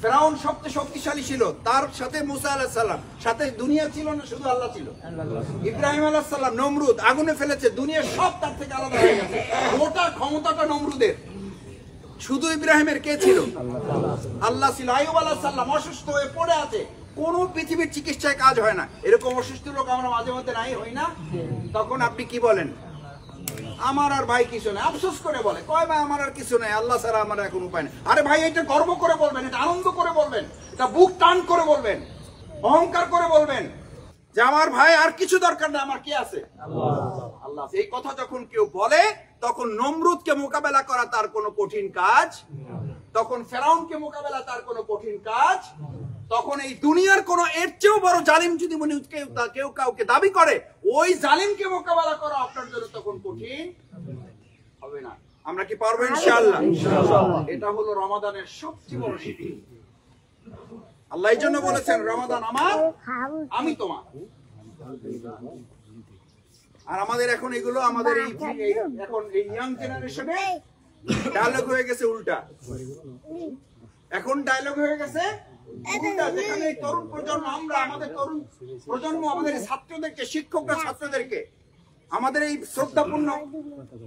ফেরাউন সবচেয়ে শক্তিশালী ছিল, তার সাথে মুসা আলাইহিস সালাম, সাথে দুনিয়া ছিল না, শুধু আল্লাহ ছিল। ইব্রাহিম আলাইহিস সালাম নমরুদ আগুনে ফেলেছে, দুনিয়া সব তার থেকে আলাদা হয়ে গেছে। গোটা ক্ষমতাটা নমরুদের, শুধু ইব্রাহিমের কে ছিল? আল্লাহ ছিল। আইয়ুব আলাইহিস সালাম অসুস্থ হয়ে পড়ে আছে, কোন পৃথিবীর চিকিৎসায় কাজ হয় না, এরকম অসুস্থ লোক আমরা মাঝে মধ্যে নাই হই না? তখন আপনি কি বলেন? আমার আর ভাই কিছু নাই, আফসোস করে বলে, কয় ভাই আমার আর কিছু নাই, আল্লাহ ছাড়া আমার এখন উপায় নেই। আরে ভাই, এটা গর্ব করে বলবেন, এটা আনন্দ করে বলবেন, এটা বুক টান করে বলবেন, অহংকার করে বলবেন যে আমার ভাই আর কিছু দরকার না, আমার কি আছে? আল্লাহ। এই কথা যখন কেউ বলে তখন নমরুদকে মোকাবেলা করা তার কোনো কঠিন কাজ, তখন ফেরাউনকে মোকাবেলা তার কোনো কঠিন কাজ, তখন এই দুনিয়ার কোন এর চেয়েও বড় জালিম যদি মনে কেউ কাউকে দাবি করে, ওই জালিমকে মোকাবেলা করা আপনার জন্য তখন কঠিন হবে না। আমরা কি পারবো ইনশাআল্লাহ? এটা হলো রমাদানের সবচেয়ে বড় শিক্ষা। আল্লাহ এই জন্য বলেছেন রমাদান আমার, আমি তোমার। আর আমাদের এখন এগুলো আমাদের এখন এই ইয়াং জেনারেশনে ডায়লগ হয়ে গেছে উল্টা। এখন ডায়লগ হয়ে গেছে উল্টা, যেখানে তরুণ প্রজন্ম, আমরা আমাদের তরুণ প্রজন্ম, আমাদের ছাত্রদেরকে, শিক্ষকরা ছাত্রদেরকে, আমাদের এই শ্রদ্ধাপূর্ণ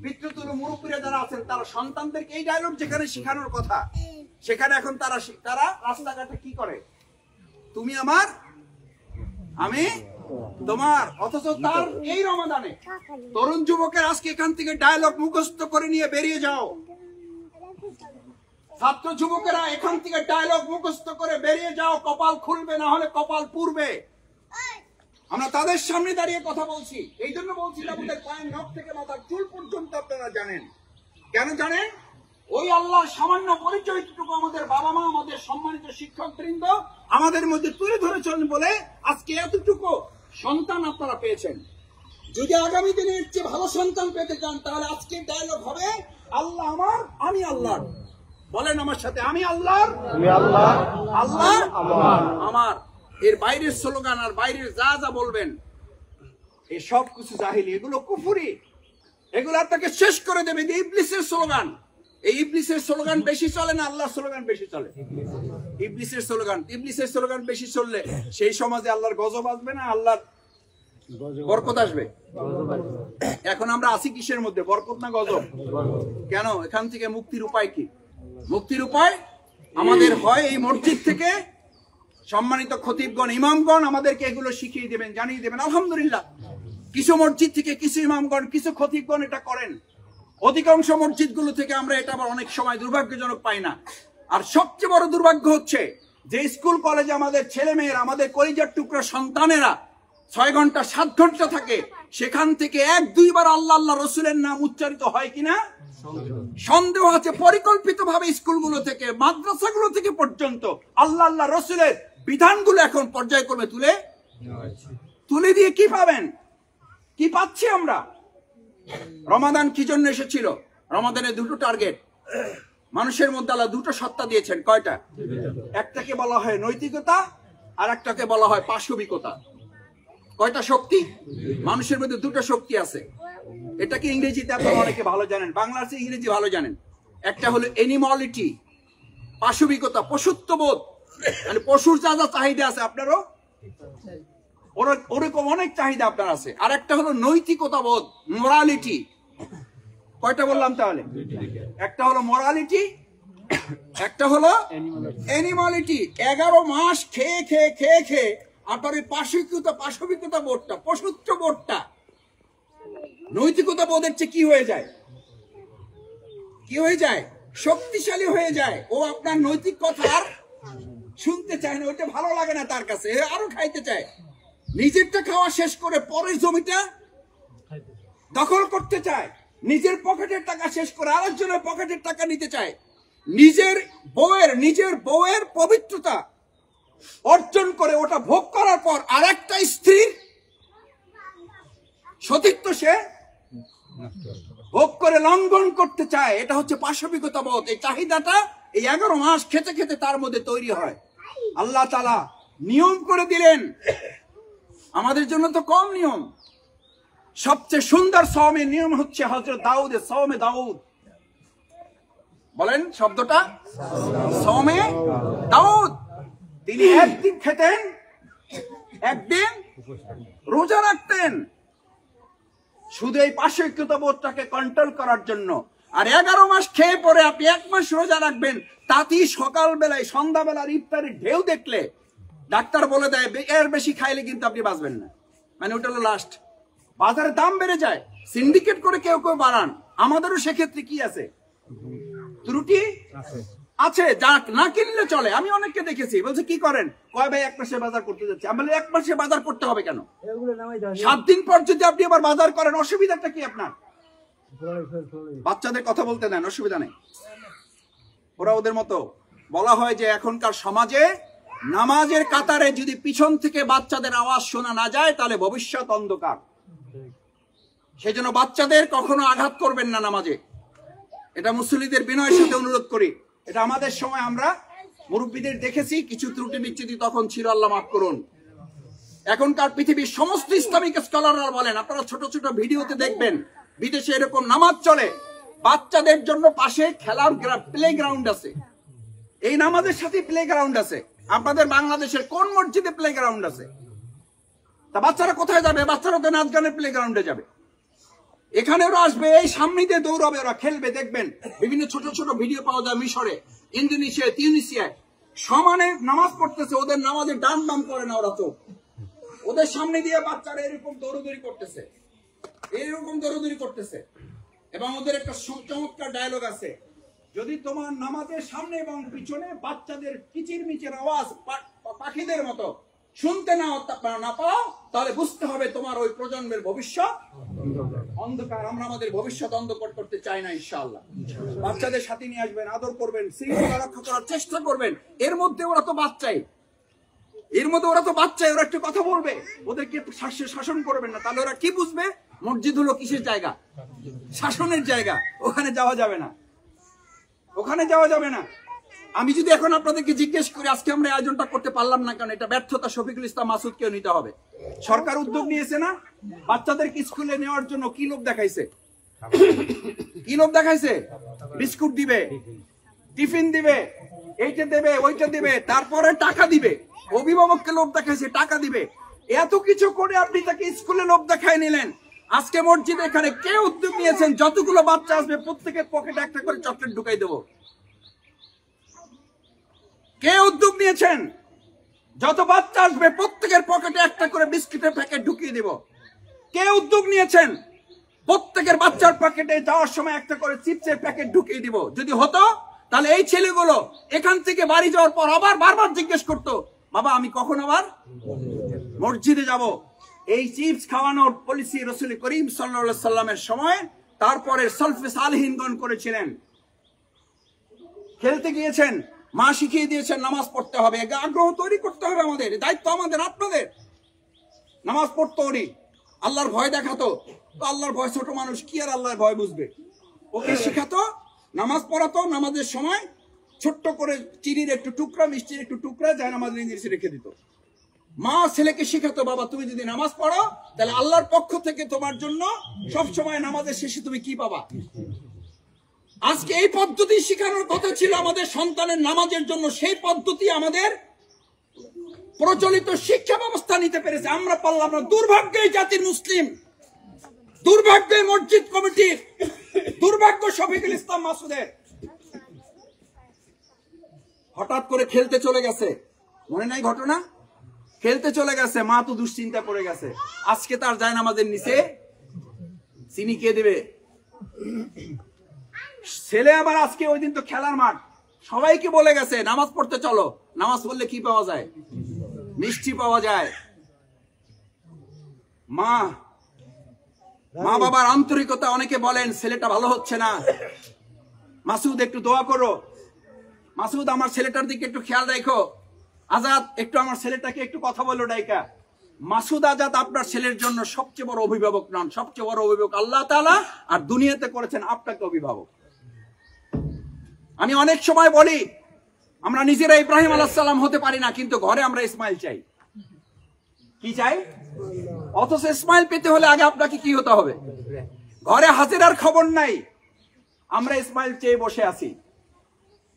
পিতৃতুল্য মুরব্বীরা যারা আছেন, তারা সন্তানদেরকে এই ডায়লগ যেখানে শেখানোর কথা, সেখানে এখন তারা রাস্তাঘাটে কি করে? তুমি আমার, আমি তোমার। অথচ তার এই রমাদানে তরুণ যুবকের আজকে এখান থেকে ডায়লগ মুখস্থ করে নিয়ে বেরিয়ে যাও। ছাত্র যুবকেরা এখান থেকে ডায়লগ মুখস্থ করে বেরিয়ে যাও, কপাল খুলবে, না হলে কপাল পুড়বে। আমরা তাদের সামনে দাঁড়িয়ে কথা বলছি, এই জন্য বলছি আমাদের পায়ের নখ থেকে মাথার চুল পর্যন্ত আপনারা জানেন। কেন জানেন? ওই আল্লাহর সামান্য পরিচয়টুকু আমাদের বাবা মা, আমাদের সম্মানিত শিক্ষক বৃন্দ আমাদের মধ্যে তুলে ধরেছেন বলে আজকে এতটুকু সন্তান আপনারা পেয়েছেন। যদি আগামী দিনে এর চেয়ে ভালো সন্তান পেতে চান, তাহলে আজকে ডায়লগ হবে আল্লাহ আমার, আমি আল্লাহর। বলেন আমার সাথে, আমি আল্লাহর, আল্লাহ আমার। এর বাইরের স্লোগান আর বাইরের যা যা বলবেন, এই সব কিছু জাহিলি, এগুলো কুফরি, এগুলো আপনাকে শেষ করে দেবে। ইবলিসের স্লোগান, এই ইবলিসের স্লোগান বেশি চলে না আল্লাহর স্লোগান বেশি চলে? ইবলিসের স্লোগান বেশি চললে সেই সমাজে আল্লাহর গজব আসবে না, আল্লাহর বরকত আসবে? এখন আমরা আছি কিসের মধ্যে, বরকত না গজব? কেন? এখান থেকে মুক্তির উপায় কি? মুক্তির উপায় আমাদের হয় এই মসজিদ থেকে সম্মানিত খতিবগণ, ইমামগণ আমাদেরকে এগুলো শিখিয়ে দেবেন, জানিয়ে দেবেন। আলহামদুলিল্লাহ, কিছু মসজিদ থেকে, কিছু ইমামগণ, কিছু খতিবগণ এটা করেন। অধিকাংশ মসজিদগুলো থেকে আমরা এটা আবার অনেক সময় দুর্ভাগ্যজনক পাই না। আর সবচেয়ে বড় দুর্ভাগ্য হচ্ছে যে স্কুল কলেজে আমাদের ছেলে মেয়েরা, আমাদের কলিজার টুকরা সন্তানেরা 6 ঘন্টা 7 ঘন্টা থাকে, সেখান থেকে 1-2 বার আল্লাহ আল্লাহ রসুলের নাম উচ্চারিত হয় কিনা সন্দেহ আছে। পরিকল্পিতভাবে স্কুলগুলো থেকে, মাদ্রাসাগুলো থেকে পর্যন্ত আল্লাহ আল্লাহ রসুলের বিধানগুলো এখন পর্যায়ক্রমে তুলে দিয়ে কি পাবেন? কি পাচ্ছি আমরা? রমাদান কি জন্য এসেছিল? রমাদানের দুটো টার্গেট মানুষের মধ্যে আল্লাহ, দুটো সত্তা দিয়েছেন। কয়টা? একটাকে বলা হয় নৈতিকতা, আর একটাকে বলা হয় পাশবিকতা। কয়টা শক্তি? মানুষের মধ্যে দুটো শক্তি আছে। এটাকে ইংরেজিতে আপনারা অনেকে ভালো জানেন, বাংলাতে ইংরেজি ভালো জানেন। একটা হলো এনিমলিটি, পাশবিকতা, পশুত্ববোধ, মানে পশুর যা যা চাহিদা আছে আপনারও ওরকম অনেক চাহিদা আপনার আছে। আর একটা হলো নৈতিকতা বোধ, মোরালিটি। কয়টা বললাম তাহলে? একটা হলো মোরালিটি, একটা হলো এনিমলিটি। 11 মাস খেয়ে খেয়ে খেয়ে খেয়ে আপনার এই পাশবিকতা বোধটা, পশুত্ব বোধটা, নৈতিকতা বোধের চেয়ে কি হয়ে যায়? কি হয়ে যায়? শক্তিশালী হয়ে যায়। ও আপনার নৈতিক কথা আর শুনতে চায় না, ওইটা ভালো লাগে না তার কাছে, আরো খাইতে চায়। নিজেরটা খাওয়া শেষ করে পরের জমিটা দখল করতে চায়। নিজের পকেটের টাকা শেষ করে আরেকজনের পকেটের টাকা নিতে চায়। নিজের বউয়ের পবিত্রতা অর্জন করে ওটা ভোগ করার পর আরেকটা স্ত্রীর সতীত্ব সে ভোগ করে লঙ্ঘন করতে চায়। এটা হচ্ছে পাশবিকতা বোধ। এই চাহিদাটা এই 11 মাস খেতে খেতে তার মধ্যে তৈরি হয়। আল্লাহ তাআলা নিয়ম করে দিলেন। আমাদের জন্য তো কম নিয়ম। সবচেয়ে সুন্দর সওমের নিয়ম হচ্ছে হযরত দাউদের সওমে দাউদ। বলেন শব্দটা, সওমে দাউদ। তিনি একদিন খেতেন, একদিন রোজা রাখতেন, শুধু এই পাশবিকতাবোধটাকে কন্ট্রোল করার জন্য। আর 11 মাস খেয়ে পরে আপনি 1 মাস রোজা রাখবেন, তাতেই সকালবেলায় সন্ধ্যাবেলার ইফতারের ঢেউ দেখলে ডাক্তার বলে দেয় এর বেশি খাইলে কিন্তু আপনি বাঁচবেন না, মানে ওটা হলো লাস্ট। বাজারের দাম বেড়ে যায়, সিন্ডিকেট করে কেউ কেউ বাড়ান। আমাদেরও সেক্ষেত্রে কি আছে, ত্রুটি আছে, যা না কিনলে চলে। আমি অনেককে দেখেছি বলছে কি করেন, কয় ভাই 1 মাসে বাজার করতে যাচ্ছে। আমি বলি 1 মাসে বাজার করতে হবে কেন, 7 দিন পর যদি আপনি আবার বাজার করেন অসুবিধাটা কি আপনার? বাচ্চাদের কথা বলতে দেন, অসুবিধা নেই, ওরা ওদের মতো। বলা হয় যে এখনকার সমাজে নামাজের কাতারে যদি পিছন থেকে বাচ্চাদের আওয়াজ শোনা না যায় তাহলে ভবিষ্যৎ অন্ধকার। সেই জন্য বাচ্চাদের কখনো আঘাত করবেন না নামাজে, এটা মুসল্লিদের বিনয়ের সাথে অনুরোধ করি। এটা আমাদের সময় আমরা মুরব্বীদের দেখেছি, কিছু ত্রুটি বিচ্যুতি তখন ছিল, আল্লাহ মাফ করুন। এখনকার পৃথিবীর সমস্ত ইসলামিক স্কলাররা বলেন, আপনারা ছোট ছোট ভিডিওতে দেখবেন বিদেশে এরকম নামাজ চলে, বাচ্চাদের জন্য পাশে খেলার প্লে গ্রাউন্ড আছে, এই নামাজের সাথে প্লে গ্রাউন্ড আছে। আপনাদের বাংলাদেশের কোন মসজিদে প্লে গ্রাউন্ড আছে? তা বাচ্চারা কোথায় যাবে? বাচ্চারা তো নাচ গানের প্লে গ্রাউন্ডে যাবে। এখানে ওরা আসবে, এই সামনে দিয়ে দৌড়াবে, ওরা খেলবে। দেখবেন বিভিন্ন ছোট ছোট ভিডিও পাওয়া যায় মিশরে, ইন্দোনেশিয়ায়, তিউনিসিয়ায়, সমানে নামাজ পড়তেছে, ওদের নামাজে ডান বাম করে না ওরা, তো ওদের সামনে দিয়ে বাচ্চারা এরকম দৌড়দৌড়ি করতেছে, এইরকম দৌড়দৌড়ি করতেছে। এবং ওদের একটা চমৎকার ডায়লগ আছে, যদি তোমার নামাজের সামনে এবং পিছনে বাচ্চাদের কিচির মিচির আওয়াজ পাখিদের মতো শুনতে না পাও, তাহলে বুঝতে হবে তোমার ওই প্রজন্মের ভবিষ্যৎ অন্ধকার। আমরা আমাদের ভবিষ্যৎ অন্ধকার করতে চাই না ইনশাআল্লাহ। বাচ্চাদের সাথে নিয়ে আসবেন, আদর করবেন, শৃঙ্খলা রক্ষা করার চেষ্টা করবেন। এর মধ্যে ওরা তো বাচ্চাই, ওরা একটু কথা বলবে, ওদেরকে শাসন করবেন না, তাহলে ওরা কি বুঝবে মসজিদ হলো কিসের জায়গা? শাসনের জায়গা। ওখানে যাওয়া যাবে না, ওখানে যাওয়া যাবে না। আমি যদি এখন আপনাদেরকে জিজ্ঞেস করি আজকে আমরা আয়োজনটা করতে পারলাম না কেন, এটা ব্যর্থতা শফিকুল ইসলাম মাসুদকেও নিতে হবে। সরকার উদ্যোগ নিয়েছে না বাচ্চাদেরকে স্কুলে নেওয়ার জন্য, কি লোভ দেখাইছে? কি লোভ দেখাইছে? বিস্কুট দিবে, টিফিন দিবে, এইটা দেবে, ওইটা দিবে, তারপরে টাকা দিবে। অভিভাবককে লোভ দেখাইছে, টাকা দিবে। এত কিছু করে আপনি তাকে স্কুলে লোভ দেখায় নিলেন। আজকে মসজিদে এখানে কে উদ্যোগ নিয়েছেন, যতগুলো বাচ্চা আসবে প্রত্যেকের পকেটে একটা করে চকলেট ঢুকাই দেবো? কে উদ্যোগ নিয়েছেন? যত বাচ্চা আসবে প্রত্যেকের পকেটে একটা করে বিস্কুটের প্যাকেট ঢুকিয়ে দেব। কে উদ্যোগ নিয়েছেন? প্রত্যেকের বাচ্চার পকেটে যাওয়ার সময় একটা করে চিপসের প্যাকেট ঢুকিয়ে দিব। যদি হতো তাহলে এই ছেলেগুলো এখান থেকে বাড়ি যাওয়ার পর আবার বারবার জিজ্ঞেস করতো, বাবা আমি কখন আবার মসজিদে যাব। এই চিপস খাওয়ানোর পলিসি রাসূল করিম সাল্লাল্লাহু আলাইহি সাল্লামের সময় তারপরে সালফে সালেহিনগণ করেছিলেন। খেলতে গিয়েছেন, মা শিখিয়ে দিয়েছেন নামাজ পড়তে হবে, আগ্রহ তৈরি করতে হবে। আমাদের দায়িত্ব, আমাদের আপনাদের নামাজ পড়তে হবে। আল্লাহর ভয় দেখাতো, তো আল্লাহর ভয়, ছোট মানুষ কি আর আল্লাহর ভয় বুঝবে? ওকে শিখাতো, নামাজ পড়াতো, নামাজের সময় ছোট্ট করে চিনির একটু টুকরা, মিষ্টির একটু টুকরা যায় নামাজের নিচে রেখে দিত। মা ছেলেকে শিখাতো, বাবা তুমি যদি নামাজ পড়ো তাহলে আল্লাহর পক্ষ থেকে তোমার জন্য সবসময় নামাজের শেষে তুমি কি পাবা। আজকে এই পদ্ধতি শেখানোর কথা ছিল আমাদের সন্তানের নামাজের জন্য, সেই পদ্ধতি আমাদের প্রচলিত শিক্ষা ব্যবস্থা নিতে পেরেছে, আমরা পারলাম না। দুর্ভাগ্য এই জাতির মুসলিম, দুর্ভাগ্য মসজিদ কমিটির, দুর্ভাগ্য শফিকুল ইসলাম মাসুদের। হঠাৎ করে খেলতে চলে গেছে, মনে নাই ঘটনা? খেলতে চলে গেছে, মা তো দুশ্চিন্তা পড়ে গেছে, আজকে তার জায়নামাজের নিচে চিনি কে দেবে? ছেলে আবার আজকে, ওই দিন তো খেলার মাঠ, সবাইকে বলে গেছে নামাজ পড়তে চলো। নামাজ পড়লে কি পাওয়া যায়? মিষ্টি পাওয়া যায়। মা বাবার আন্তরিকতা, অনেকে বলেন ছেলেটা ভালো হচ্ছে না, মাসুদ একটু দোয়া করো, মাসুদ আমার ছেলেটার দিকে একটু খেয়াল রাখো, আজাদ একটু আমার ছেলেটাকে একটু কথা বলো ডাইকা। মাসুদ আজাদ আপনার ছেলের জন্য সবচেয়ে বড় অভিভাবক নন, সবচেয়ে বড় অভিভাবক আল্লাহ তাআলা, আর দুনিয়াতে করেছেন আপনাকে অভিভাবক। আমি অনেক সময় বলি আমরা নিজেরা ইব্রাহিম আলাইহিস সালাম হতে পারি না, কিন্তু ঘরে আমরা ইসমাইল চাই। কি চাই? অথচ ইসমাইল পেতে হলে আগে আপনাকে কি হতে হবে? ঘরে হাজেরার খবর নাই, আমরা ইসমাইল চেয়ে বসে আছি।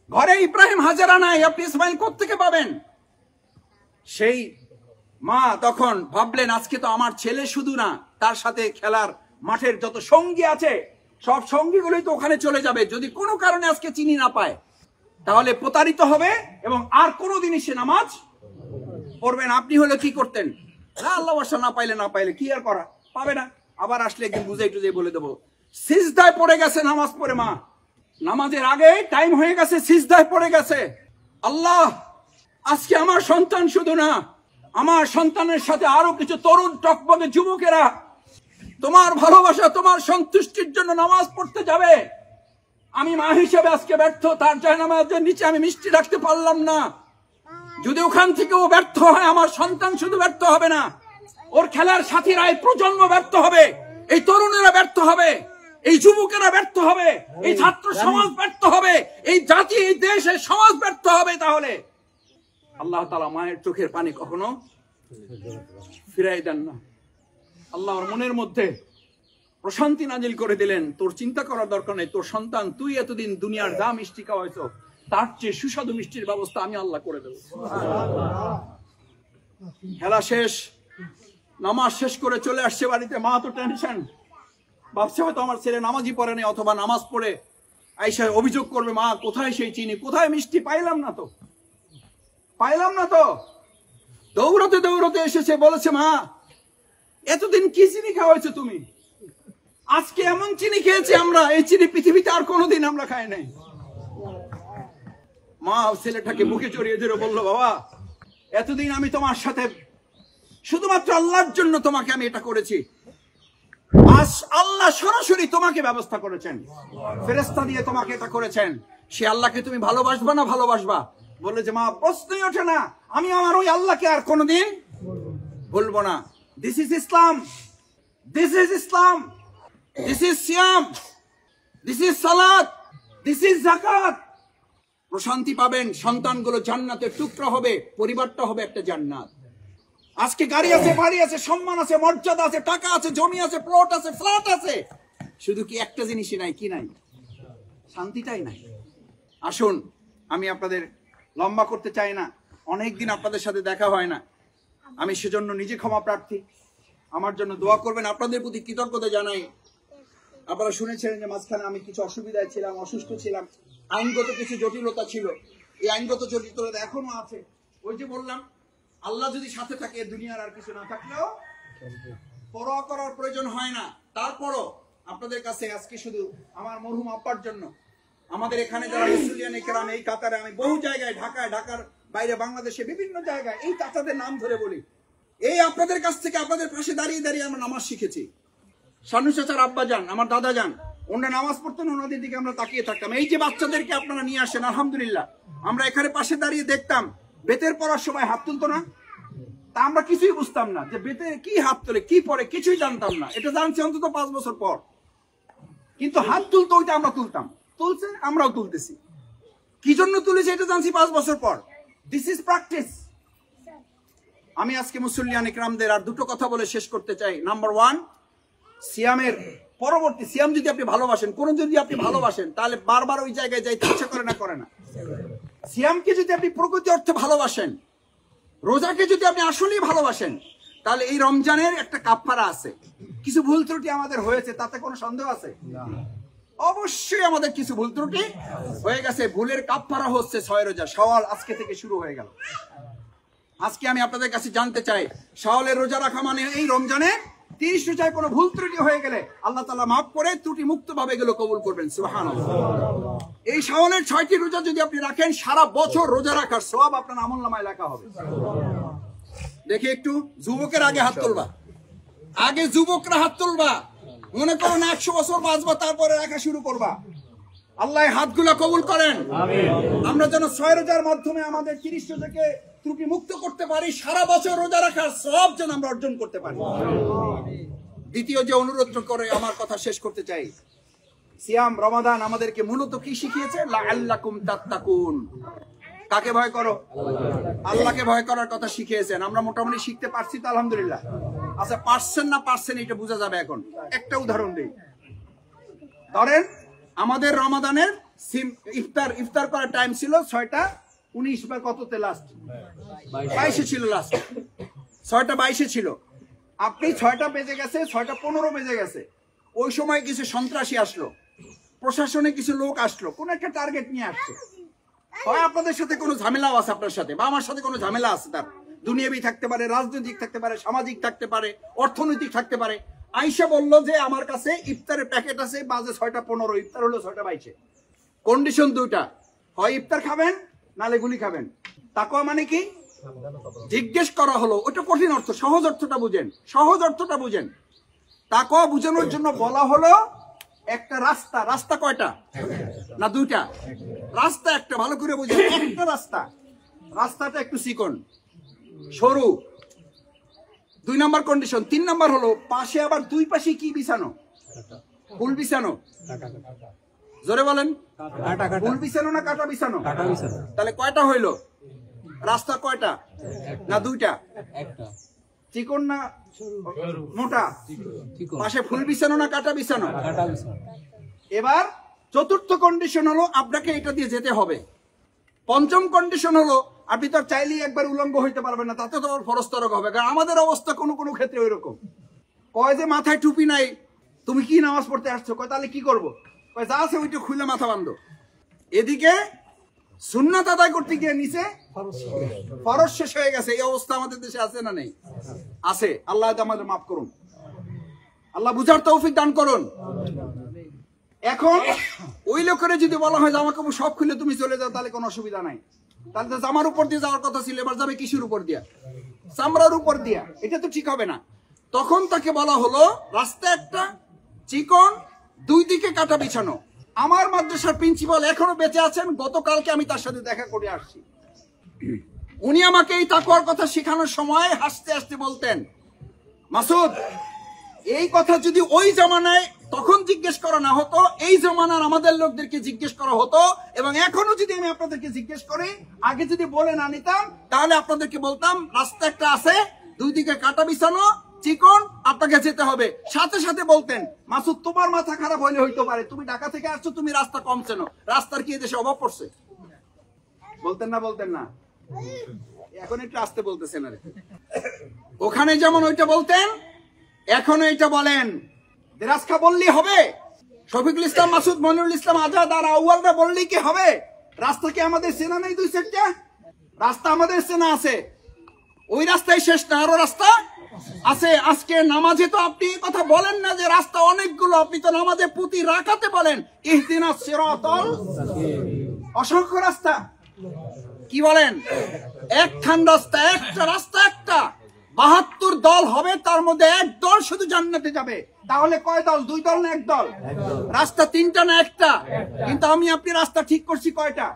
ঘরে ইব্রাহিম হাজেরা নাই, আপনি ইসমাইল কোত্থেকে পাবেন? সেই মা তখন ভাবলেন আজকে তো আমার ছেলে শুধু না, তার সাথে খেলার মাঠের যত সঙ্গী আছে সব সঙ্গীগুলোই তো ওখানে চলে যাবে। যদি কোনো কারণে আজকে চিনি না পায় তাহলে প্রতারিত হবে এবং আর কোনোদিনই সে নামাজ পড়বেন। আপনি হলে কি করতেন? আল্লাহ বর্ষা না পাইলে কি আর করা, পাবে না, আবার আসলে একদিন বুঝাই টুঝাই বলে দেবো। সিজদায় পড়ে গেছে নামাজ পড়ে মা, নামাজের আগে টাইম হয়ে গেছে, সিজদায় পড়ে গেছে। আল্লাহ আজকে আমার সন্তান শুধু না, আমার সন্তানের সাথে আরো কিছু তরুণ টকবগে যুবকেরা তোমার ভালোবাসা তোমার সন্তুষ্টির জন্য নামাজ পড়তে যাবে। আমি মা হিসেবে আজকে ব্যর্থ, তার জায়নামাজের নিচে আমি মিষ্টি রাখতে পারলাম না। যদি ওখান থেকে ও ব্যর্থ হয়, আমার সন্তান শুধু ব্যর্থ হবে না, ওর খেলার সাথীরা, এই প্রজন্ম ব্যর্থ হবে, এই তরুণেরা ব্যর্থ হবে, এই যুবকেরা ব্যর্থ হবে, এই ছাত্র সমাজ ব্যর্থ হবে, এই জাতি, এই দেশ, এই সমাজ ব্যর্থ হবে। তাহলে আল্লাহ তাআলা মায়ের চোখের পানি কখনো ফিরাই দেন না। আল্লাহর মনের মধ্যে প্রশান্তি নাজিল করে দিলেন, তোর চিন্তা করার দরকার নেই, তোর সন্তান, তুই এতদিন দুনিয়ার যা মিষ্টি খাওয়াইছো তার চেয়ে সুস্বাদু মিষ্টির ব্যবস্থা আমি আল্লাহ করে দেব। খেলা শেষ, নামাজ শেষ করে চলে আসছে বাড়িতে। মা তো টেনশন, ভাবছে হয়তো আমার ছেলে নামাজই পড়ে নেই, অথবা নামাজ পড়ে আইসা অভিযোগ করবে, মা কোথায় সেই চিনি, কোথায় মিষ্টি, পাইলাম না তো। দৌড়তে দৌড়তে এসেছে, বলেছে মা এতদিন কি চিনি খাওয়াইছো তুমি? আজকে এমন চিনি খেয়েছি আমরা, এই চিনি পৃথিবীতে আর কোনোদিন আমরা খাই নাই। মা ছেলেটাকে বুকে জড়িয়ে ধরে বলল, বাবা এতদিন আমি তোমার সাথে শুধুমাত্র আল্লাহর জন্য তোমাকে আমি এটা করেছি, আজ আল্লাহ সরাসরি তোমাকে ব্যবস্থা করেছেন, ফেরেশতা দিয়ে তোমাকে এটা করেছেন। সে আল্লাহকে তুমি ভালোবাসবা না ভালোবাসবা? বলে যে মা প্রশ্নই ওঠে না, আমি আমার ওই আল্লাহকে আর কোনোদিন বলবো না। This is Islam, this is Islam, this is Siam, this is সালাত, দিস ইজ যাকাত। প্রশান্তি পাবেন, সন্তানগুলো জান্নাতের টুকরা হবে, পরিবারটা হবে একটা জান্নাত। আজকে গাড়ি আছে, বাড়ি আছে, সম্মান আছে, মর্যাদা আছে, টাকা আছে, জমি আছে, প্লট আছে, ফ্ল্যাট আছে, শুধু কি একটা জিনিসই নাই? কি নাই? শান্তিটাই নাই। আসুন, আমি আপনাদের লম্বা করতে চাই না, অনেকদিন আপনাদের সাথে দেখা হয় না, আমি সেজন্য নিজে ক্ষমা প্রার্থী। আমার জন্য দোয়া করবেন, আপনাদের প্রতি কৃতজ্ঞতা জানাই। আপনারা শুনেছিলেন যে মাঝখানে আমি কিছু অসুবিধায় ছিলাম, অসুস্থ ছিলাম, আইনগত কিছু জটিলতা ছিল, এই আইনগত জটিলতা এখনো আছে। ওই যে বললাম, আল্লাহ যদি সাথে থাকে দুনিয়ার আর কিছু না থাকলেও পরোয়া করার প্রয়োজন হয় না। তারপরও আপনাদের কাছে আজকে শুধু আমার মরহুম আব্বার জন্য, আমাদের এখানে যারা মুসলিয়ান কেরাম, এই কাতারে আমি বহু জায়গায়, ঢাকায়, ঢাকার বাইরে, বাংলাদেশে বিভিন্ন জায়গায় এই চাচাদের নাম ধরে বলি, এই আপনাদের কাছ থেকে, আপনাদের পাশে দাঁড়িয়ে দাঁড়িয়ে আমরা নামাজ শিখেছি। শানু চাচার আব্বা যান, আমার দাদা যান, ওনারা নামাজ পড়তেন, ওনাদের দিকে আমরা তাকিয়ে থাকতাম। এই যে বাচ্চাদেরকে আপনারা নিয়ে আসেন, আলহামদুলিল্লাহ, আমরা এখানে পাশে দাঁড়িয়ে দেখতাম, বেতের পড়ার সময় হাত তুলতো না, তা আমরা কিছুই বুঝতাম না যে বেতে কি হাত তোলে, কি পড়ে, কিছুই জানতাম না। এটা জানছি অন্তত 5 বছর পর। কিন্তু হাত তুলতো, ওইটা আমরা তুলতাম, তুলছে, আমরাও তুলতেছি। কি জন্য তুলেছি এটা জানছি 5 বছর পর। This is practice. আমি আজকে মুসল্লিয়ান ইকরামদের আর দুটো কথা বলে শেষ করতে চাই। নাম্বার 1, সিয়ামের পরবর্তী, সিয়াম যদি আপনি ভালোবাসেন, কোন যদি আপনি ভালোবাসেন, তাহলে বারবার ওই জায়গায় যাইতে ইচ্ছা করে না, করে না। সিয়ামকে যদি আপনি প্রকৃতি অর্থে ভালোবাসেন, রোজাকে যদি আপনি আসলেই ভালোবাসেন, তাহলে এই রমজানের একটা কাফফারা আছে। কিছু ভুল ত্রুটি আমাদের হয়েছে, তাতে কোনো সন্দেহ আছে? অবশ্যই আমাদের কিছু ভুল ত্রুটি হয়ে গেছে। ভুলের কাফফারা হচ্ছে 6 রোজা, শাওয়াল আজকে থেকে শুরু হয়ে গেল। আজকে আমি আপনাদের কাছে জানতে চাই, শাওয়ালের রোজা রাখা মানে এই রমজানে 30 রোজায় কোনো ভুল ত্রুটি হয়ে গেলে আল্লাহ তাআলা মাফ করে ত্রুটি মুক্ত ভাবে এগুলো কবুল করবেন। সুবহানাল্লাহ। এই শাওয়ালের 6টি রোজা যদি আপনি রাখেন, সারা বছর রোজা রাখার সওয়াব আপনার আমলনামায় লেখা হবে। দেখি একটু যুবকের আগে হাত তুলবা, আগে যুবকরা হাত তুলবা। মনে করো না 100 বছর বাঁচবা, তারপরে রাখা শুরু করবা। আল্লাহ হাতগুলো কবুল করেন। আমরা যেন 6 রোজার মাধ্যমে আমাদের 30 রোজাকে ত্রুটি মুক্ত করতে পারি, সারা বছর রোজা রাখার সওয়াব যেন আমরা অর্জন করতে পারি। দ্বিতীয় যে অনুরোধ করে আমার কথা শেষ করতে চাই, সিয়াম রমাদান আমাদেরকে মূলত কি শিখিয়েছে? লাআল্লাকুম তাত্তাকুন। কাকে ভয় করো? আল্লাহকে ভয় করার কথা শিখিয়েছেন। আমরা মোটামুটি শিখতে পারছি তো, আলহামদুলিল্লাহ। আচ্ছা, পারছেন না পারছেন এটা বোঝা যাবে এখন। একটা উদাহরণ দিই। ধরেন আমাদের রমাদানের ইফতার করার টাইম ছিল 6টা 19 বা কততে লাস্ট 22-এ ছিল লাস্ট, 6টা 22-এ ছিল। আপনি 6টা বেজে গেছে, 6টা 15 বেজে গেছে, ওই সময় কিছু সন্ত্রাসী আসলো, প্রশাসনে কিছু লোক আসলো, কোন একটা টার্গেট নিয়ে আসছে। হয় আপনাদের সাথে কোনো ঝামেলাও আছে, আপনার সাথে বা আমার সাথে কোনো ঝামেলা আছে, তার দুনিয়াবি থাকতে পারে, রাজনৈতিক থাকতে পারে, সামাজিক থাকতে পারে, অর্থনৈতিক থাকতে পারে। আইসা বললো যে আমার কাছে ইফতারের প্যাকেট আছে, বাজে 6টা 15, ইফতার হলো 6টা 22-এ। কন্ডিশন দুইটা, হয় ইফতার খাবেন নালে গুলি খাবেন। তাকওয়া মানে কি? জিজ্ঞেস করা হলো, ওটা কঠিন অর্থ, সহজ অর্থটা বুঝেন, সহজ অর্থটা বুঝেন। তাকওয়া বুঝানোর জন্য বলা হলো একটা রাস্তা। রাস্তা কয়টা না দুইটা? রাস্তা একটা, ভালো করে বুঝেন, একটা রাস্তা। রাস্তাটা একটু চিকন সরু, 2 নম্বর কন্ডিশন। 3 নম্বর হলো পাশে আবার দুই পাশে কি বিছানো? ফুল বিছানো। জোরে বলেন, ফুল বিছানো না কাটা বিছানো? তাহলে কয়টা হইলো? রাস্তা কয়টা না দুইটা? চিকন না মোটা? পাশে ফুল বিছানো না কাটা বিছানো? এবার চতুর্থ কন্ডিশন হলো আপনাকে এটা দিয়ে যেতে হবে। পঞ্চম কন্ডিশন হলো আপনি তো চাইলেই একবার উলঙ্গ হইতে পারবেন না, তাতে তো ফরজ তরক হবে। কারণ আমাদের অবস্থা কোনো কোনো ক্ষেত্রে ওই রকম। কয় যে মাথায় টুপি নাই, তুমি কি নামাজ পড়তে আসছো? কয় তাহলে কি করবো? কয় যা আছে ওইটা খুলে মাথা বান্ধো। এদিকে সুন্নাত আদায় করতে গিয়ে নিচে ফরজ শেষ হয়ে গেছে। এই অবস্থা আমাদের দেশে আছে না নেই? আছে। আল্লাহ আমাদের মাফ করুন, আল্লাহ বুঝার তৌফিক দান করুন। এখন ওই লোকের যদি বলা হয় জামা কাপড় সব খুলে তুমি চলে যাও, তাহলে কোনো অসুবিধা নাই। তাহলে তো জামার উপর দিয়ে যাওয়ার কথা ছিল, এবার যাবে কিসের উপর দিয়া? চামড়ার উপর দিয়া। এটা তো ঠিক হবে না। তখন তাকে বলা হলো রাস্তা একটা চিকন, দুই দিকে কাটা বিছানো। আমার মাদ্রাসার প্রিন্সিপাল এখনো বেঁচে আছেন, গতকালকে আমি তার সাথে দেখা করে আসছি। উনি আমাকে এই তাকওয়ার কথা শেখানোর সময় হাসতে হাসতে বলতেন, মাসুদ এই কথা যদি ওই জামানায় তখন জিজ্ঞেস করা না হতো, এই জামানার আমাদের লোকদেরকে জিজ্ঞেস করা হতো, এবং এখনো যদি আমি আপনাদেরকে জিজ্ঞেস করি, আগে যদি বলে না নিতাম, তাহলে আপনাদেরকে বলতাম রাস্তা একটা আছে, দুই দিকে কাটা বিছানো, চিকন, আপনাকে যেতে হবে। সাথে সাথে বলতেন, মাসুদ তোমার মাথা খারাপ হইলে হইতে পারে, তুমি ঢাকা থেকে আসছো, তুমি রাস্তা কম চেনো, রাস্তার কি দেশে অভাব পড়ছে? বলতেন না? বলতেন না? এখন একটু আসতে বলতেছেন। আরে ওখানে যেমন ওইটা বলতেন, এখন এইটা বলেন। রাস্তা বললেই হবে? শফিকুল ইসলাম মাসুদ, মনিরুল ইসলাম আজাদ আর আউয়ালরা বললেই কি হবে? রাস্তা কি আমাদের চেনা নেই? 2-4টা রাস্তা আমাদের চেনা আছে। ওই রাস্তায় শেষ না, আরো রাস্তা আছে। আজকে নামাজে তো আপনি কথা বলেন না যে রাস্তা অনেকগুলো, আপনি তো নামাজে প্রতি রাকাতে বলেন ইহদিনাস সিরাতাল, অসংখ্য রাস্তা। কি বলেন? একখান রাস্তা, একটা রাস্তা একটা। 72 দল হবে, তার মধ্যে এক দল শুধু জান্নাতে যাবে। তাহলে কয় দল? 2 দল না 1 দল? রাস্তা 3টা না 1টা? কিন্তু আমি আপনি রাস্তা ঠিক করছি কয়টা?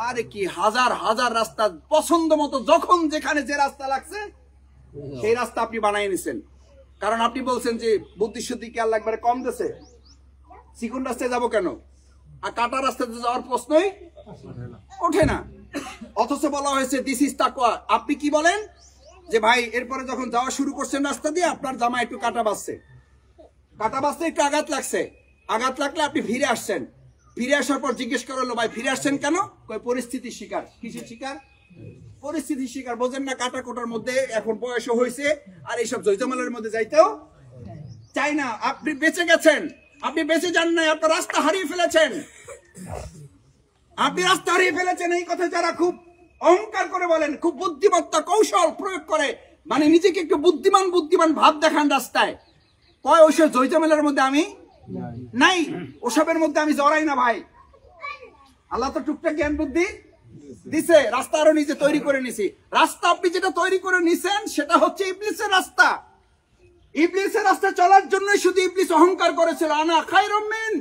আরে কি হাজার হাজার রাস্তা, পছন্দ মতো যখন যেখানে যে রাস্তা লাগছে সেই রাস্তা আপনি বানিয়ে নিছেন। কারণ আপনি বলছেন যে বুদ্ধি শুদ্ধি কি আল্লাহ একবারে কম দিয়েছে, চিকন রাস্তায় যাবো কেন? আর কাটা রাস্তাতে যাওয়ার প্রশ্নই ওঠে না। অথচ বলা হয়েছে দিস ইজ তাকওয়া। আপনি কি বলেন যে ভাই এরপরে যখন যাওয়া শুরু করছেন রাস্তা দিয়ে, আপনার জামা একটু কাটা বাজছে, একটু আঘাত লাগছে। আঘাত লাগলে আপনি ফিরে আসছেন। ফিরে আসার পর জিজ্ঞেস করা হলো, ভাই ফিরে আসছেন কেন? পরিস্থিতির শিকার। কিসের শিকার? পরিস্থিতির শিকার। বোঝেন না? কাটা কোটার মধ্যে এখন বয়সও হয়েছে, আর এইসব জয়জমালের মধ্যে যাইতেও চাই না। আপনি বেঁচে গেছেন, আপনি বেঁচে যান নাই, আপনার রাস্তা হারিয়ে ফেলেছেন। আপনি রাস্তা হারিয়ে ফেলেছেন। এই কথা যারা খুব অহংকার করে বলেন, খুব বুদ্ধিমত্তা কৌশল প্রয়োগ করে, মানে নিজেকে একটু বুদ্ধিমান বুদ্ধিমান ভাব দেখান রাস্তায়, কয় ওইসব জয়জমালের মধ্যে আমি নাই, ওসবের মধ্যে আমি জড়াই না। ভাই আল্লাহ তো টুকটাক জ্ঞান বুদ্ধি দিছে, রাস্তা আরো নিজে তৈরি করে নিছি। রাস্তা আপনি যেটা তৈরি করে নিছেন সেটা হচ্ছে ইবলিসের রাস্তা। ইবলিসের রাস্তা চলার জন্যই শুধু ইবলিস অহংকার করেছিল, আনা খায়রুম মিন।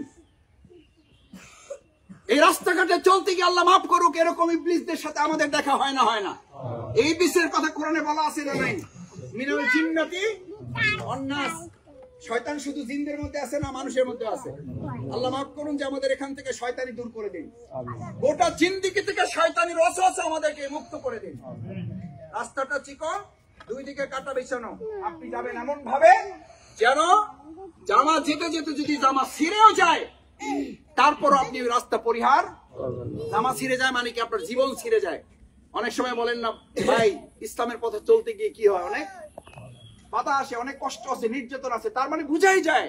এই রাস্তাঘাটে চলতে গিয়ে আল্লাহ মাফ করুক, এরকম ইবলিসদের সাথে আমাদের দেখা হয় না? হয় না? এই ইবলিসের কথা কোরআনে বলা আছে না নাই? মিনাল জিন্নাতি ওয়ান নাস। শয়তান শুধু জিনদের মধ্যে আছে না মানুষের মধ্যে আছে? আল্লাহ মাফ করুন যে আমাদের এখান থেকে শয়তানি দূর করে দিন। গোটা জিন্দেগি থেকে শয়তানির ওয়াসওয়াসা আমাদেরকে মুক্ত করে দিন। রাস্তাটা চিকন, দুই দিকে কাটা বিছানো। আপনি যাবেন এমন ভাবে যেন জামা যেতে যেতে যদি জামা ছিঁড়েও যায়, তারপর আপনি রাস্তা পরিহার জামা ছিঁড়ে যায় মানে কি আপনার জীবন ছিঁড়ে যায়। অনেক সময় বলেন না ভাই ইসলামের পথে চলতে গিয়ে কি হয়, অনেক বাধা আসে, অনেক কষ্ট আছে, নির্যাতন আছে, তার মানে বুঝাই যায়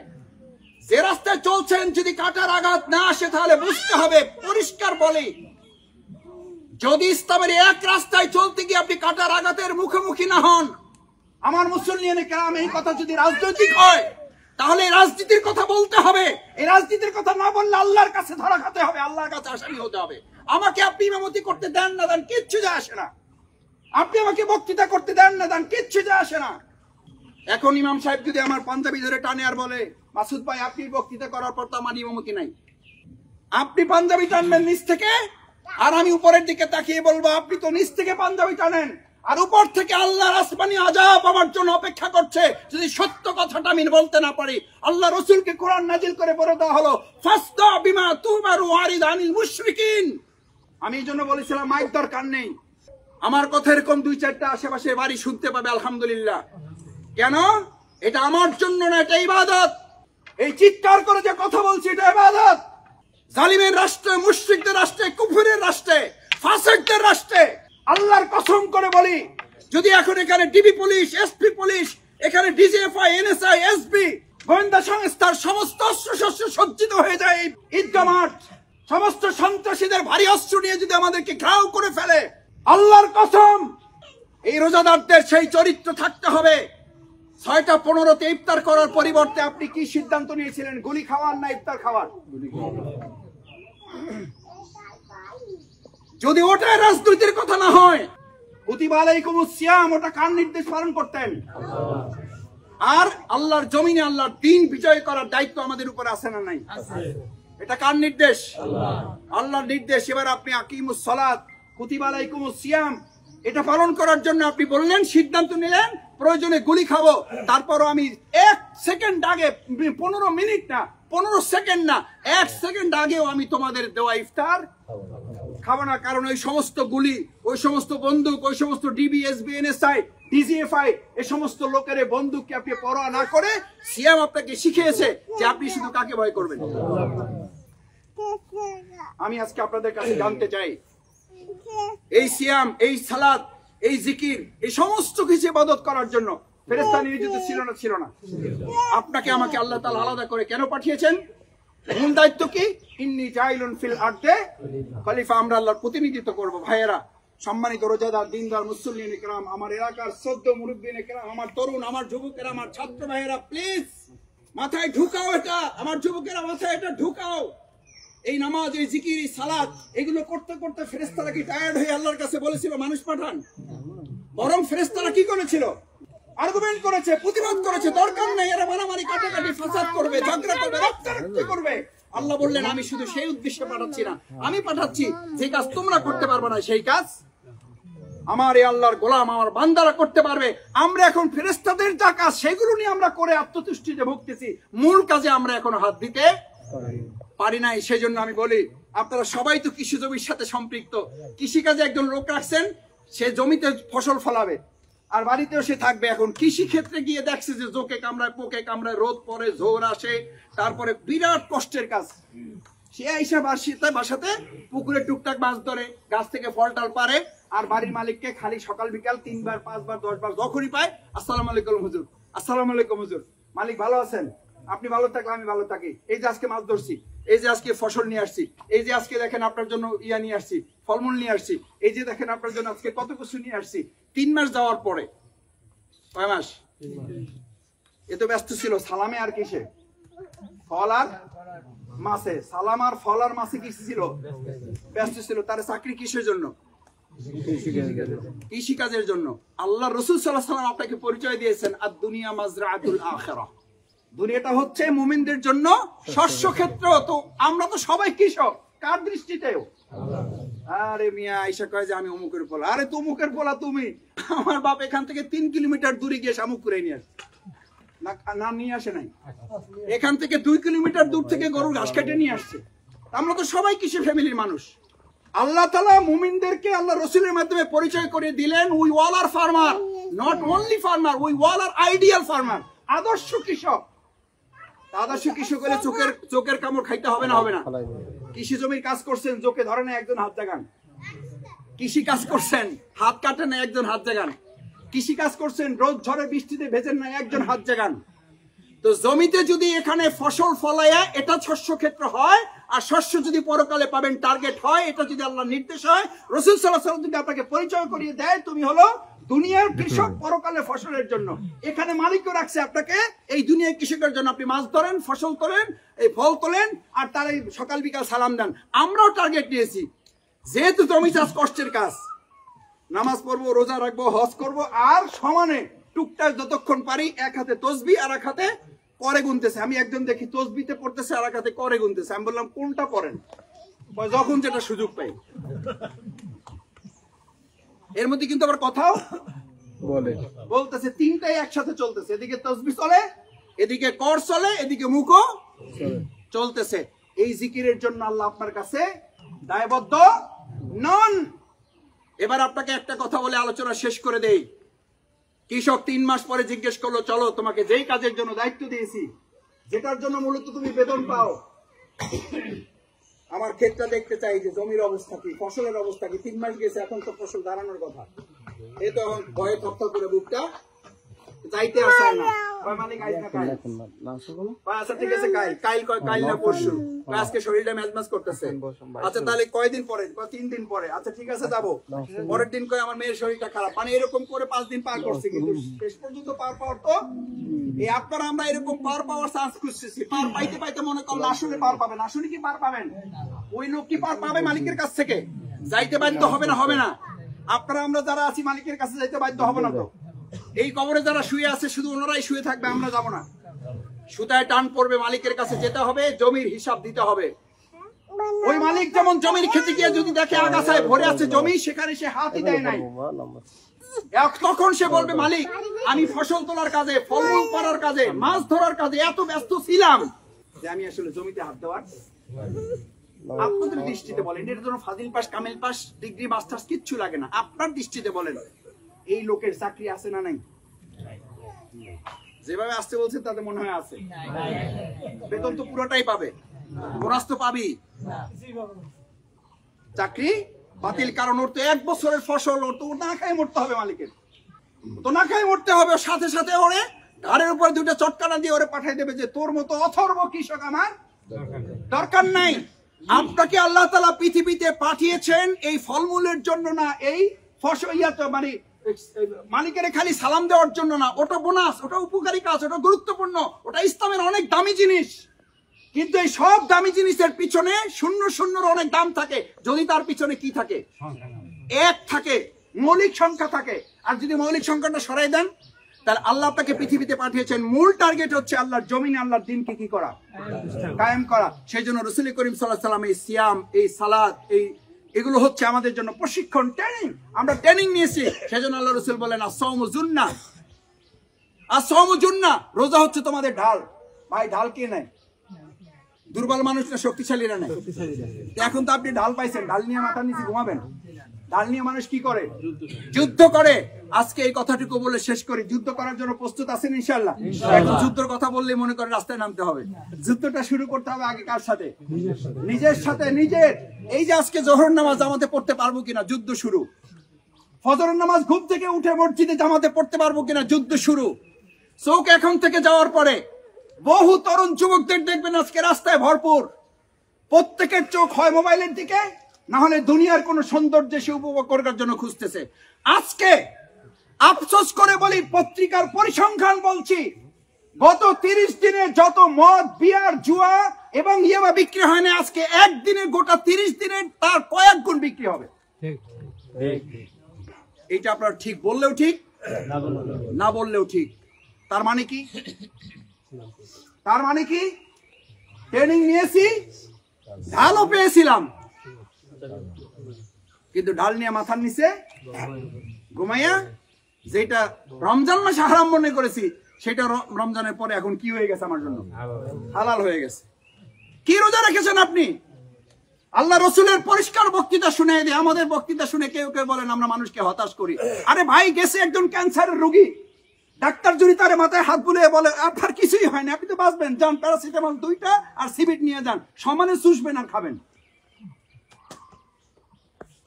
যে রাস্তায় চলছেন যদি কাটার আঘাত না আসে তাহলে বুঝতে হবে। পরিষ্কার বলি, যদি ইসলামের এক রাস্তায় চলতে গিয়ে আপনি কাটার আঘাতের মুখোমুখি না হন, আমার মুসলিম কেরাম এই কথা যদি রাজনৈতিক হয় তাহলে এই রাজনীতির কথা বলতে হবে। এই রাজনীতির কথা না বললে আল্লাহর কাছে ধরা খেতে হবে, আল্লাহর কাছে আসামি হতে হবে। আমাকে আপনি ইমামতি করতে দেন না দেন কিচ্ছু যায় আসে না, আপনি আমাকে বক্তৃতা করতে দেন না দেন কিচ্ছু যায় আসে না। এখন ইমাম সাহেব যদি আমার পাঞ্জাবি ধরে টানে আর বলে মাসুদ ভাই আপনি বক্তৃতা করার পর তো আমার ইমামতি নাই, আপনি পাঞ্জাবি টানবেন নিচ থেকে আর আমি উপরের দিকে তাকিয়ে বলবো আপনি তো নিচ থেকে পাঞ্জাবি টানেন আর উপর থেকে আল্লাহর আসমানি আযাব আমার জন্য অপেক্ষা করছে। যদি সত্য কথাটা আমি বলতে না পারি, আল্লাহ রাসূলকে কোরআন নাজিল করে বলে দেওয়া হলো ফাসদা বিমা তুমারু ওয়ারিদ আনিল মুশরিকিন। আমি এই জন্য বলেছিলাম মাইক দরকার নেই, আমার কথা এরকম 2-4টা আশেপাশে বাড়ি শুনতে পাবে আলহামদুলিল্লাহ। কেন? এটা আমার জন্য না, এটা ইবাদত। এই চিৎকার করে যে কথা বলছি এটা ইবাদত। জালিমের রাষ্ট্রে, মুশরিকদের রাষ্ট্রে, কুফরের রাষ্ট্রে, ফাসিকদের রাষ্ট্রে আল্লাহর কসম করে বলি, যদি এখন এখানে ডিবি পুলিশ, এসপি পুলিশ, এখানে ডিজিএফআই, এনএসআই, এসবি, গোয়েন্দা সংস্থার সমস্ত অস্ত্রশস্ত্র সজ্জিত হয়ে যায় এই ঈদগাহ মাঠ, সমস্ত সন্ত্রাসীদের ভারী অস্ত্র নিয়ে যদি আমাদেরকে ঘেরাও করে ফেলে, আল্লাহর কসম এই রোজাদারদের সেই চরিত্র থাকতে হবে। 6টা 15-তে ইফতার করার পরিবর্তে আপনি কি সিদ্ধান্ত নিয়েছিলেন? গুলি খাওয়ার না ইফতার খাওয়ার? যদি ওটা রাজনীতির কথা না হয়, কুতিবা আলাইকুমুস সিয়াম, ওটা কার নির্দেশ পালন করতেন? আর আল্লাহর জমিনে আল্লাহর দ্বীন বিজয় করার দায়িত্ব আমাদের উপর আছে না নাই? এটা কার নির্দেশ? আল্লাহর নির্দেশ। এবার আপনি আকিমুস সালাত, কুতিবা আলাইকুমুস সিয়াম, এটা পালন করার জন্য আপনি বললেন, সিদ্ধান্ত নিলেন প্রয়োজনে গুলি খাবো, তারপরও আমি 1 সেকেন্ড আগে, 15 মিনিট না, 15 সেকেন্ড না, 1 সেকেন্ড আগেও আমি তোমাদের দেওয়া ইফতার খাবো না। কারণ ওই সমস্ত গুলি, ওই সমস্ত বন্দুক, ওই সমস্ত ডিবি, এসবি, এনএসআই, ডিজিএফআই, এই সমস্ত লোকের বন্দুককে আপনি পরোয়া না করে সিয়াম আপনাকে শিখিয়েছে যে আপনি শুধু কাকে ভয় করবেন। আমি আজকে আপনাদের কাছে জানতে চাই, এই সিয়াম, এই সালাত, এই জিকির, এই সমস্ত কিছু ইবাদত করার জন্য ফেরেশতা নিয়োজিত ছিল না? ছিল না। আপনাকে আমাকে আল্লাহ তাআলা আলাদা করে কেন পাঠিয়েছেন? মূল দায়িত্ব কি? ইন্নী জাইলুন ফিল আরদে খলিফা, আমরা আল্লাহর প্রতিনিধিত্ব করব। ভাইয়েরা, সম্মানিত রোজাদার, দিনদার মুসলিম ইকরাম, আমার এলাকার সদ্য মুরব্বিন ইকরাম, আমার তরুণ, আমার যুবকেরা, আমার ছাত্র ভাইয়েরা, প্লিজ মাথায় ঢুকাও এটা, আমার যুবকেরা মাথায় এটা ঢুকাও। এই নামাজ, এই জিকির, এই সালাত, এগুলো করতে করতে ফেরেশতারা কি টায়ার্ড হয়ে আল্লাহর কাছে বলেছিল মানুষ পাঠান? বরং ফেরেশতারা কি করেছিল? আর্গুমেন্ট করেছে, প্রতিবাদ করেছে, দরকার নেই, এরা মারামারি, কাটাকাটি, ফাসাদ করবে, ঝগড়া করবে, রক্তারক্তি করবে। আল্লাহ বললেন আমি শুধু সেই উদ্দেশ্যে পাঠাচ্ছি না, আমি পাঠাচ্ছি যে কাজ তোমরা করতে পারবে না সেই কাজ আমার এই আল্লাহর গোলাম, আমার বান্দারা করতে পারবে। আমরা এখন ফেরেশতাদের যা কাজ সেগুলো নিয়ে আমরা করে আত্মতুষ্টিতে ভুগতেছি, মূল কাজে আমরা এখন হাত দিতে পারি নাই। সেই জন্য আমি বলি, আপনারা সবাই তো কৃষি জমির সাথে সম্পৃক্ত। কৃষিকাজে একজন লোক রাখছেন, সে জমিতে ফসল ফলাবে আর বাড়িতেও সে থাকবে। এখন কৃষি ক্ষেত্রে গিয়ে দেখছে যে জোকে কামড়ায়, পোকে কামড়ায়, রোদ পড়ে, ঝড় আসে, তারপরে বিরাট কষ্টের কাজ। সে আইসা বাসাতে পুকুরে টুকটাক মাছ ধরে, গাছ থেকে ফল টাল পারে, আর বাড়ির মালিককে খালি সকাল বিকাল 3 বার 5 বার 10 বার যখনই পায় আসসালামু আলাইকুম হুজুর, আসসালামু আলাইকুম হুজুর, মালিক ভালো আছেন? আপনি ভালো থাকলে আমি ভালো থাকি। এই যে আজকে মাছ ধরছি, এই যে আজকে ফসল নিয়ে আসছি, এই যে আজকে দেখেন আপনার জন্য ইয়া নিয়ে আসছি, ফলমূল নিয়ে আসছি, এই যে দেখেন আপনার জন্য আজকে কত কিছু নিয়ে আসছি। 3 মাস যাওয়ার পরে, 6 মাস এ তো ব্যস্ত ছিল সালামে আর কিসে? ফল আর মাছে। সালাম আর ফল আর মাছে কি ছিল? ব্যস্ত ছিল। তার চাকরি কিসের জন্য? কৃষিকাজের জন্য। আল্লাহ রাসূল সাল্লাল্লাহু আলাইহি ওয়াসাল্লাম আপনাকে পরিচয় দিয়েছেন আদ দুনিয়া মাজরাআতুল আখিরাহ, দুনিয়াটা হচ্ছে মুমিনদের জন্য শস্য ক্ষেত্র। তো আমরা তো সবাই কৃষক, কার দৃষ্টিতেও? আরে মিয়া আয়েশা কয় যে আমি অমুকের পোলা। আরে তুমুকের পোলা তুমি? আমার বাপ এখান থেকে 3 কিলোমিটার দূরে গিয়ে শামুক করে নিয়ে আসে না, নিয়ে আসে নাই। এখান থেকে 2 কিলোমিটার দূর থেকে গরুর ঘাস কেটে নিয়ে আসছে। আমরা তো সবাই কৃষি ফ্যামিলির মানুষ। আল্লাহ তাআলা মুমিনদেরকে আল্লাহ রাসূলের মাধ্যমে পরিচয় করে দিলেন, we all are farmer, not only farmer, we all are ideal farmer, আদর্শ কৃষক। আদর্শ কৃষক হলে চোখের কামড় খাইতে হবে না? হবে না? কৃষি জমির কাজ করছেন, জোকে ধরে না একজন হাত জাগান। কৃষি কাজ করছেন, হাত কাটে না একজন হাত জাগান। কৃষি কাজ করছেন, রোদ ঝড়ে বৃষ্টিতে ভেজেন না একজন হাত জাগান। তো জমিতে যদি এখানে ফসল ফলায়া এটা শস্য ক্ষেত্র হয়, আর শস্য যদি পরকালে পাবেন টার্গেট হয়, এটা যদি আল্লাহর নির্দেশ হয়, রাসূল সাল্লাল্লাহু আলাইহি ওয়াসাল্লাম যদি আপনাকে পরিচয় করিয়ে দেয় তুমি হলো দুনিয়ার কৃষক পরকালে ফসলের জন্য। এখানে মালিকও রাখছে আপনাকে এই দুনিয়ার কৃষকের জন্য। আপনি মাছ ধরেন, ফসল তোলেন, এই ফল তোলেন, আর তার এই সকাল বিকাল সালাম দেন। আমরাও টার্গেট নিয়েছি, যেহেতু জমি চাষ কষ্টের কাজ, নামাজ পড়বো, রোজা রাখবো, হজ করবো, আর সমানে টুকটাক যতক্ষণ পারি এক হাতে তসবি আর এক হাতে করে গুনতেছে। আমি একজন দেখি তসবিতে পড়তেছে আর এক হাতে করে গুনতেছে। আমি বললাম কোনটা পড়েন? যখন যেটা সুযোগ পাই। এর মধ্যে কিন্তু আবার কথাও বলতেছে, তিনটাই একসাথে চলতেছে। এদিকে তসবি চলে, এদিকে কর চলে, এদিকে মুখও চলতেছে। এই জিকিরের জন্য আল্লাহ আপনার কাছে দায়বদ্ধ নন। এবার আপনাকে একটা কথা বলে আলোচনা শেষ করে দেই। কৃষক 3 মাস পরে জিজ্ঞেস করলো, চলো তোমাকে যেই কাজের জন্য দায়িত্ব দিয়েছি, যেটার জন্য মূলত তুমি বেতন পাও, আমার ক্ষেতটা দেখতে চাই যে জমির অবস্থা কি, ফসলের অবস্থা কি। 3 মাস গেছে, এখন তো ফসল দাঁড়ানোর কথা। এই তো এখন ভয়ে থরথর করে বুকটা যাইতে আসে না। মালিক আইজ না কাইল, আচ্ছা ঠিক আছে কাইল, কাইল কয় কাইল না পরশু, আজকে শরীরটা ম্যাজম্যাজ করতেছে। আচ্ছা তাহলে কয়দিন পরে? 3 দিন পরে। আচ্ছা ঠিক আছে যাবো। পরের দিন কয় আমার মেয়ের শরীরটা খারাপ। মানে এরকম করে 5 দিন পার করছে, কিন্তু শেষ পর্যন্ত পার পাওয়ার তো এই আপনারা আমরা এরকম পার পাওয়ার চান্স খুঁজতেছি। পার পাইতে পাইতে মনে করেন আসলে পার পাবেন। আসলে কি পার পাবেন? ওই লোক কি পার পাবে মালিকের কাছ থেকে? যাইতে বাধ্য হবে না? হবে না। আপনারা আমরা যারা আছি মালিকের কাছে যাইতে বাধ্য হবে না তো? এই কবরে যারা শুয়ে আছে শুধু ওনারাই শুয়ে থাকবে, আমরা যাব না। সুতায় টান পড়বে, মালিকের কাছে যেতে হবে, জমির হিসাব দিতে হবে। ওই মালিক যেমন জমির খেতে গিয়ে যদি দেখে আগাছায় ভরে আছে জমি, সেখানে সে হাতই দেয় নাই, তখন সে বলবে মালিক আমি ফসল তোলার কাজে, ফলমূল করার কাজে, মাছ ধরার কাজে এত ব্যস্ত ছিলাম যে আমি আসলে জমিতে হাত দেওয়ার। আপনাদের দৃষ্টিতে বলেন, এটার জন্য ফাজিল পাস, কামিল পাস, ডিগ্রি, মাস্টার্স কিচ্ছু লাগে না। আপনার দৃষ্টিতে বলেন এই লোকের চাকরি আছে না নাই? যেভাবে আসতে বলছে তাতে মনে হয় আছে। বেতন তো পুরোটাই পাবে, বোনাস তো পাবি। চাকরি বাতিল, কারণ ওর তো 1 বছরের ফসল, ওর তো না খাই মরতে হবে। মালিকের তো না খাই মরতে হবে। সাথে সাথে ওরে ঘাড়ের উপর 2টা চটকানা দিয়ে ওরে পাঠাই দেবে যে তোর মতো অথর্ব কৃষক আমার দরকার নাই। আপনাকে আল্লাহ তাআলা পৃথিবীতে পাঠিয়েছেন এই ফলমূলের জন্য না, এই ফসল মানে মালিকের খালি সালাম দেওয়ার জন্য না। ওটা বোনাস, ওটা উপকারী কাজ, ওটা গুরুত্বপূর্ণ, ওটা ইসলামের অনেক দামি জিনিস। কিন্তু এই সব দামি জিনিসের পিছনে শূন্য শূন্যর অনেক দাম থাকে। যদি তার পিছনে কি থাকে? 1 থাকে, মৌলিক সংখ্যা থাকে। আর যদি মৌলিক সংখ্যাটা সরাই দেন, তাহলে আল্লাহ আপনাকে পৃথিবীতে পাঠিয়েছেন, মূল টার্গেট হচ্ছে আল্লাহর জমিনে আল্লাহর দ্বীনকে কি করা? কায়েম করা। সেই জন্য রাসূল করিম সাল্লাল্লাহু আলাইহি ওয়াসাল্লাম এই সিয়াম, এই সালাত, এগুলো হচ্ছে আমাদের জন্য প্রশিক্ষণ, ট্রেনিং। আমরা ট্রেনিং নিয়েছি। সেজন্য আল্লাহ রাসূল বলেন আস-সাওমু জুন্নাহ, আস-সাওমু জুন্নাহ, রোজা হচ্ছে তোমাদের ঢাল। ভাই ঢাল কে নেয়? দুর্বল মানুষ না শক্তিশালীরা নেয়? এখন তো আপনি ঢাল পাইছেন, ঢাল নিয়ে মাথার নিচে ঘুমাবেন। ঢাল নিয়ে মানুষ কি করে? যুদ্ধ করে। আজকে এই কথাটুকু বলে শেষ করি। যুদ্ধ করার জন্য প্রস্তুত আছেন ইনশাআল্লাহ? এখন যুদ্ধের কথা বললে মনে করে রাস্তায় নামতে হবে। যুদ্ধটা শুরু করতে হবে আগে কার সাথে? নিজের সাথে। নিজের এই যে আজকে জোহর নামাজ জামাতে পড়তে পারবো কিনা, যুদ্ধ শুরু। ফজরের নামাজ ঘুম থেকে উঠে মসজিদে জামাতে পড়তে পারবো কিনা, যুদ্ধ শুরু। চোখ এখন থেকে যাওয়ার পরে বহু তরুণ যুবকদের দেখবেন আজকে রাস্তায় ভরপুর। প্রত্যেকের চোখ হয় মোবাইলের দিকে, না হলে দুনিয়ার কোন সৌন্দর্য সে উপভোগ করার জন্য খুঁজতেছে। আজকে আফসোস করে বলি, পত্রিকার পরিসংখ্যান বলছি, গত 30 দিনে যত মদ, বিয়ার, জুয়া এবং ইয়াবা বিক্রি হয় না, আজকে একদিনে গোটা 30 দিনের তার কয়েক গুণ বিক্রি হবে। এইটা আপনার ঠিক বললেও ঠিক, না বললেও ঠিক। তার মানে কি? তার মানে কি? ট্রেনিং নিয়েছি, ঢালও পেয়েছিলাম, কিন্তু ঢাল নিয়ে মাথার নিচে ঘুমাইয়া যেটা রমজান মাসে হারাম মনে করেছি, সেটা রমজানের পরে এখন কি হয়ে গেছে আমার জন্য? হালাল হয়ে গেছে। কি রোজা রেখেছেন আপনি? আল্লাহ রসুলের পরিষ্কার বক্তৃতা শুনে দিয়ে আমাদের বক্তৃতা শুনে কেউ কেউ বলেন আমরা মানুষকে হতাশ করি। আরে ভাই, গেছে একজন ক্যান্সারের রোগী, ডাক্তার যদি তার মাথায় হাত বুলিয়ে বলে আপনার কিছুই হয় না, আপনি তো বাঁচবেন, যান প্যারাসিটামল 2টা আর সিবিট নিয়ে যান, সমানে চুষবেন আর খাবেন।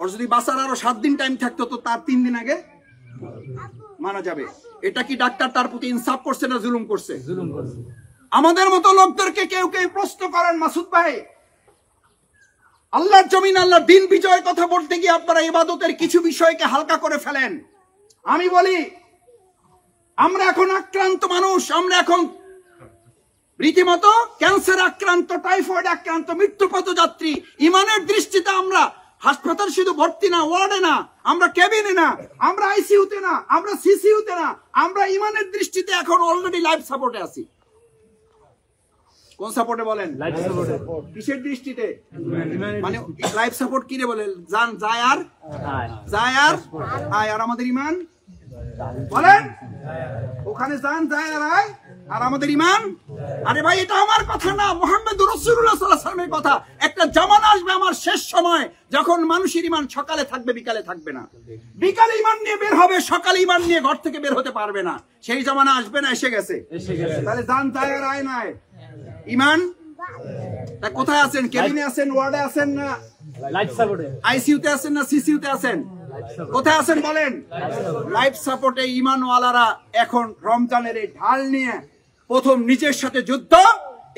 ওর যদি বাঁচার আরো 7 দিন টাইম থাকতো তো তার 3 দিন আগে মারা যাবে। এটা কি ডাক্তার তার প্রতি ইনসাফ করছে না জুলুম করছে? জুলুম করছে। আমাদের মতো লোকদেরকে কেউ কেউ প্রশ্ন করেন, মাসুদ ভাই আল্লাহর জমিন আল্লাহর দিন বিজয়ের কথা বলতে গিয়ে আপনারা ইবাদতের কিছু বিষয়কে হালকা করে ফেলেন। আমি বলি আমরা এখন আক্রান্ত মানুষ, আমরা এখন রীতিমতো ক্যান্সার আক্রান্ত, টাইফয়েড আক্রান্ত, মৃত্যুপথ যাত্রী। ইমানের দৃষ্টিতে আমরা হাসপাতাল শুধু ভর্তি না, ওয়ার্ডে না, আমরা কেবিনে না, আমরা আইসিইউতে না, আমরা সিসিইউতে না, আমরা ইমানের দৃষ্টিতে এখন অলরেডি লাইফ সাপোর্টে আছি। কোন সাপোর্টে বলেন? লাইফ সাপোর্টে। কিসের দৃষ্টিতে? মানে লাইফ সাপোর্ট কি রে বলে? জান যায় আর আয়, আর আমাদের ইমান বলেন ওখানে জান যায় আর আয়, আর আমাদের ইমান। আরে ভাই এটা আমার কথা না, মুহাম্মদুর রাসূলুল্লাহ সাল্লাল্লাহু আলাইহি ওয়াসাল্লামের কথা। একটা জামানা আসবে আমার শেষ সময় যখন মানুষের ইমান সকালে থাকবে, বিকালে থাকবে না। বিকালে ইমান নিয়ে বের হবে, সকালে ইমান নিয়ে ঘর থেকে বের হতে পারবে না। সেই জামানা আসবে না? এসে গেছে। তাহলে জান যায় আর আয় নাই, ইমান তা কোথায় আছেন? কেবিনে আছেন, ওয়ার্ডে আছেন, না লাইফ সাপোর্টে? আইসিইউতে আছেন না সিসিইউতে আছেন? কোথায় আছেন বলেন? লাইফ সাপোর্টে ইমানওয়ালারা এখন রমজানের এই ঢাল নিয়ে প্রথম নিজের সাথে যুদ্ধ।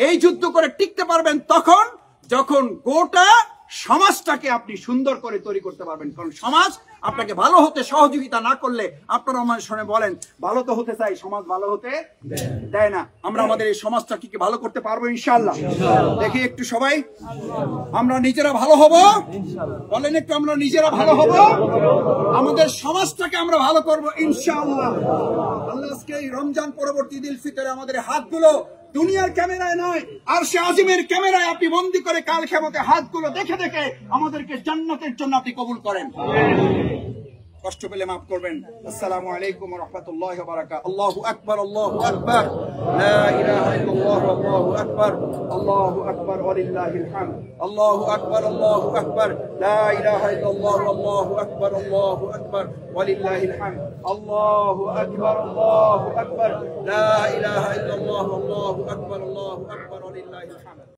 এই যুদ্ধ করে টিকতে পারবেন তখন যখন গোটা সমাজটাকে আপনি সুন্দর করে তৈরি করতে পারবেন। কারণ সমাজ আপনাকে ভালো হতে সহযোগিতা না করলে আপনারা আমার শুনে বলেন ভালো তো হতে চাই, সমাজ ভালো হতে দেয় না। আমরা আমাদের এই সমাজটাকে কি ভালো করতে পারবো ইনশাআল্লাহ? দেখি একটু সবাই আমরা নিজেরা ভালো হব, বলেন একটু আমরা নিজেরা ভালো হব, আমাদের সমাজটাকে আমরা ভালো করব ইনশাআল্লাহ। আল্লাহ আজকে এই রমজান পরবর্তী ঈদুল ফিতরে আমাদের হাতগুলো দুনিয়ার ক্যামেরায় নয়, আর সে আজিমের ক্যামেরায় আপনি বন্দী করে কাল কিয়ামতে হাতগুলো দেখে দেখে আমাদেরকে জান্নাতের জন্য আপনি কবুল করেন। কষ্ট পেলে মাফ করবেন। আসসালামু আলাইকুম ওয়া রাহমাতুল্লাহি ওয়া বারাকাতুহু। আল্লাহু আকবার, আল্লাহু আকবার, লা ইলাহা ইল্লাল্লাহ, আল্লাহু আকবার, আল্লাহু আকবার ওয়া লিল্লাহিল হামদ। আল্লাহু আকবার, আল্লাহু আকবার, লা ইলাহা ইল্লাল্লাহ, আল্লাহু আকবার, আল্লাহু আকবার ওয়া লিল্লাহিল হামদ। আল্লাহু আকবার, আল্লাহু আকবার, লা ইলাহা ইল্লাল্লাহ, আল্লাহু আকবার, আল্লাহু আকবার ওয়া লিল্লাহিল হামদ।